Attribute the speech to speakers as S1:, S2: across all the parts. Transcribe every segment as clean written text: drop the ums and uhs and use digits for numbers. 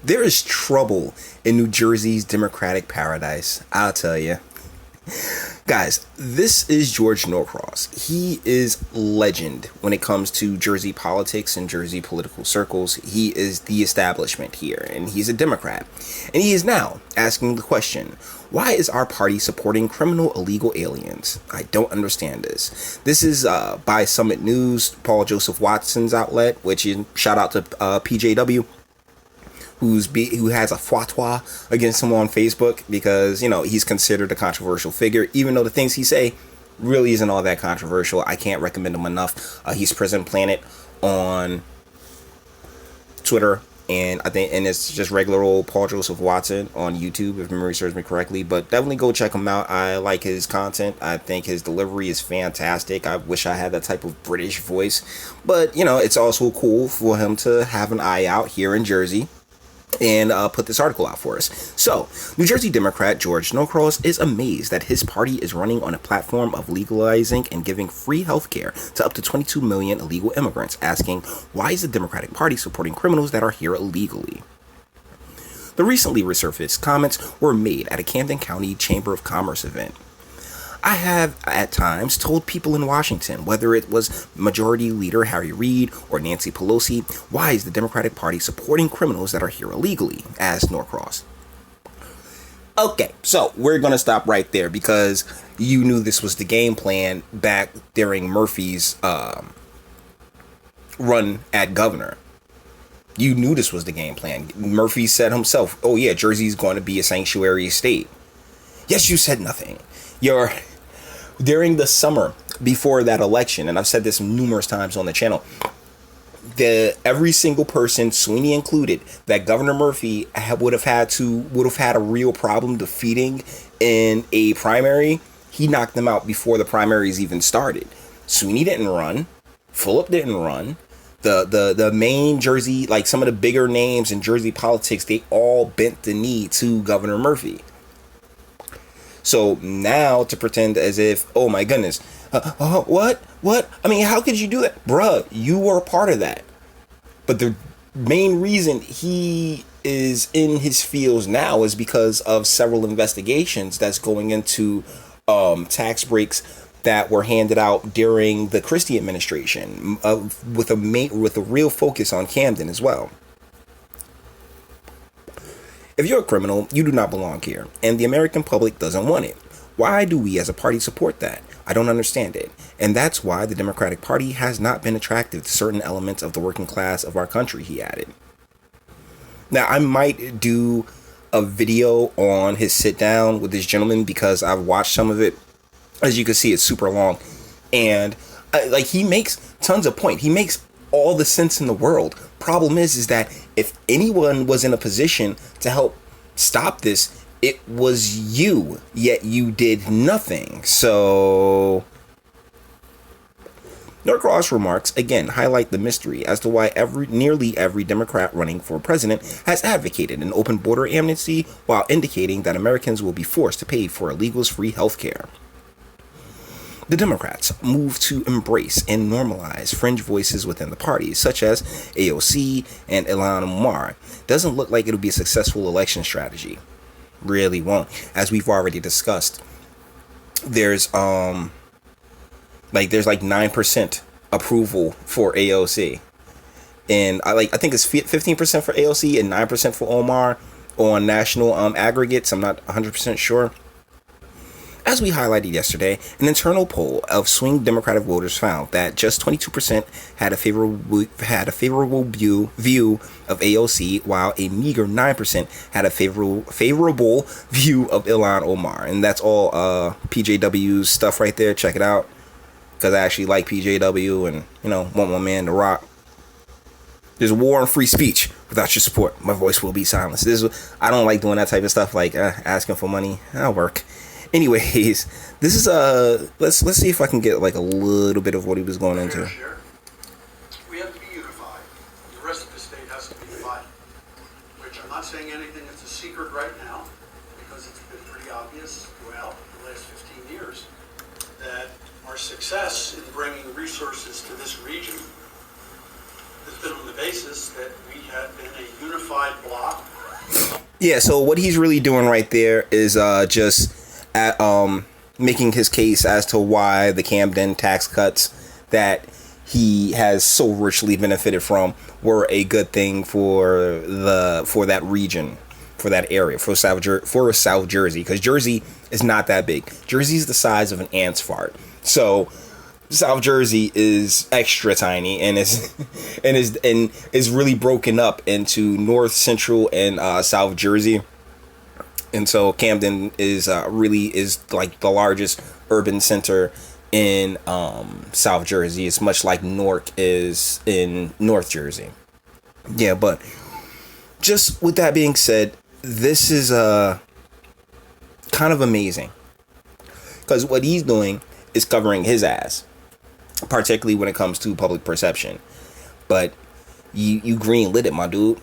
S1: There is trouble in New Jersey's Democratic paradise, I'll tell you. Guys, this is George Norcross. He is legend when it comes to Jersey politics and Jersey political circles. He is the establishment here, and he's a Democrat. And he is now asking the question, why is our party supporting criminal illegal aliens? I don't understand this. This is by Summit News, Paul Joseph Watson's outlet, which is shout out to PJW. Who has a fatwa against him on Facebook because, you know, he's considered a controversial figure, even though the things he say really isn't all that controversial. I can't recommend him enough. He's Prison Planet on Twitter, and I think, and it's just regular old Paul Joseph Watson on YouTube, if memory serves me correctly. But definitely go check him out. I like his content. I think his delivery is fantastic. I wish I had that type of British voice, but you know, it's also cool for him to have an eye out here in Jersey and put this article out for us. So, New Jersey Democrat George Norcross is amazed that his party is running on a platform of legalizing and giving free health care to up to 22 million illegal immigrants, asking, why is the Democratic Party supporting criminals that are here illegally? The recently resurfaced comments were made at a Camden County Chamber of Commerce event. I have, at times, told people in Washington, whether it was Majority Leader Harry Reid or Nancy Pelosi, why is the Democratic Party supporting criminals that are here illegally, asked Norcross. Okay, so we're going to stop right there because you knew this was the game plan back during Murphy's run at governor. You knew this was the game plan. Murphy said himself, oh yeah, Jersey's going to be a sanctuary state. Yes, you said nothing. During the summer before that election, and I've said this numerous times on the channel, every single person, Sweeney included, that Governor Murphy would have had a real problem defeating in a primary, he knocked them out before the primaries even started. Sweeney didn't run. Fulop didn't run. The main Jersey, like some of the bigger names in Jersey politics, they all bent the knee to Governor Murphy. So now to pretend as if, oh my goodness, what? I mean, how could you do that? Bruh, you were a part of that. But the main reason he is in his fields now is because of several investigations that's going into tax breaks that were handed out during the Christie administration with a real focus on Camden as well. If you're a criminal, you do not belong here, and the American public doesn't want it. Why do we as a party support that? I don't understand it. And that's why the Democratic Party has not been attractive to certain elements of the working class of our country, he added. Now, I might do a video on his sit down with this gentleman because I've watched some of it. As you can see, it's super long. And he makes tons of point. He makes all the sense in the world. Problem is that if anyone was in a position to help stop this, it was you, yet you did nothing. So Norcross remarks again highlight the mystery as to why nearly every Democrat running for president has advocated an open border amnesty while indicating that Americans will be forced to pay for illegals' free health care. The Democrats move to embrace and normalize fringe voices within the party, such as AOC and Ilhan Omar. Doesn't look like it'll be a successful election strategy. Really won't. As we've already discussed, there's like 9% approval for AOC. And I think it's 15% for AOC and 9% for Omar on national aggregates. I'm not 100% sure. As we highlighted yesterday, an internal poll of swing Democratic voters found that just 22% had a favorable view of AOC, while a meager 9% had a favorable view of Ilhan Omar. And that's all PJW's stuff right there. Check it out, because I actually like PJW and, you know, want my man to rock. There's a war on free speech. Without your support, my voice will be silenced. I don't like doing that type of stuff, like asking for money. That'll work. Anyways, this is let's see if I can get like a little bit of what he was going into.
S2: We have to be unified. The rest of the state has to be divided. Which I'm not saying anything that's a secret right now, because it's been pretty obvious throughout the last 15 years that our success in bringing resources to this region has been on the basis that we have been a unified bloc
S1: Yeah, so what he's really doing right there is just at, making his case as to why the Camden tax cuts that he has so richly benefited from were a good thing for that region, for that area, for South Jersey, because Jersey is not that big. Jersey's the size of an ant's fart. So South Jersey is extra tiny and is is really broken up into North, Central, and South Jersey. And so Camden is really is like the largest urban center in South Jersey. It's much like Newark is in North Jersey. Yeah, but just with that being said, this is kind of amazing, because what he's doing is covering his ass, particularly when it comes to public perception. But you green lit it, my dude.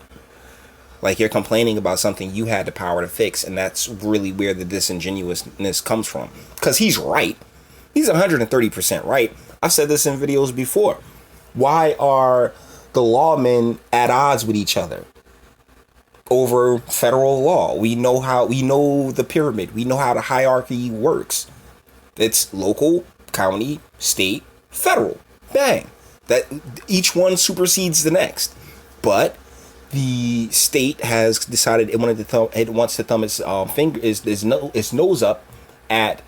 S1: Like, you're complaining about something you had the power to fix, and that's really where the disingenuousness comes from. Because he's right. He's 130% right. I've said this in videos before. Why are the lawmen at odds with each other over federal law? We know the pyramid. We know how the hierarchy works. It's local, county, state, federal. Bang. That each one supersedes the next. But the state has decided it wants to thumb its nose up at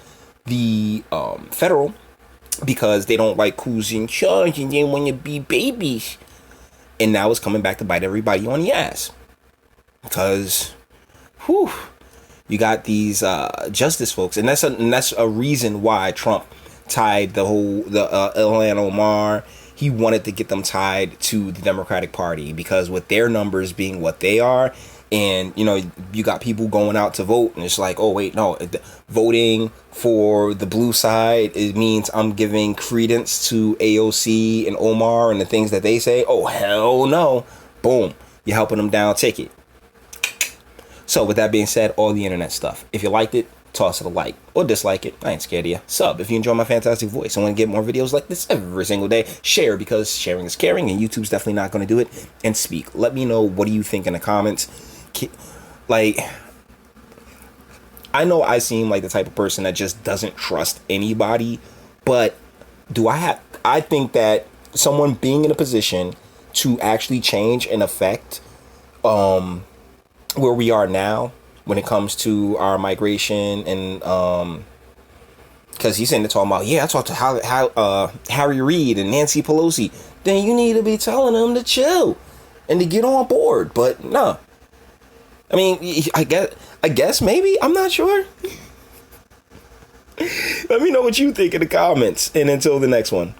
S1: the federal, because they don't like who's in charge and they want to be babies. And now it's coming back to bite everybody on the ass, because you got these justice folks, and that's a reason why Trump tied the Ilhan Omar. He wanted to get them tied to the Democratic Party, because with their numbers being what they are, and you got people going out to vote, and it's like, oh wait, no, voting for the blue side, it means I'm giving credence to AOC and Omar and the things that they say. Oh hell no. Boom, you're helping them down ticket. So with that being said, all the internet stuff, if you liked it, toss it a like or dislike it. I ain't scared of you. Sub if you enjoy my fantastic voice and want to get more videos like this every single day. Share, because sharing is caring, and YouTube's definitely not going to do it. And speak. Let me know, what do you think in the comments. Like, I know I seem like the type of person that just doesn't trust anybody, but I think that someone being in a position to actually change and affect where we are now when it comes to our migration, and because he's in there talking about, I talked to Harry Reid and Nancy Pelosi, then you need to be telling them to chill and to get on board. But no, I mean, I guess maybe, I'm not sure. Let me know what you think in the comments, and until the next one.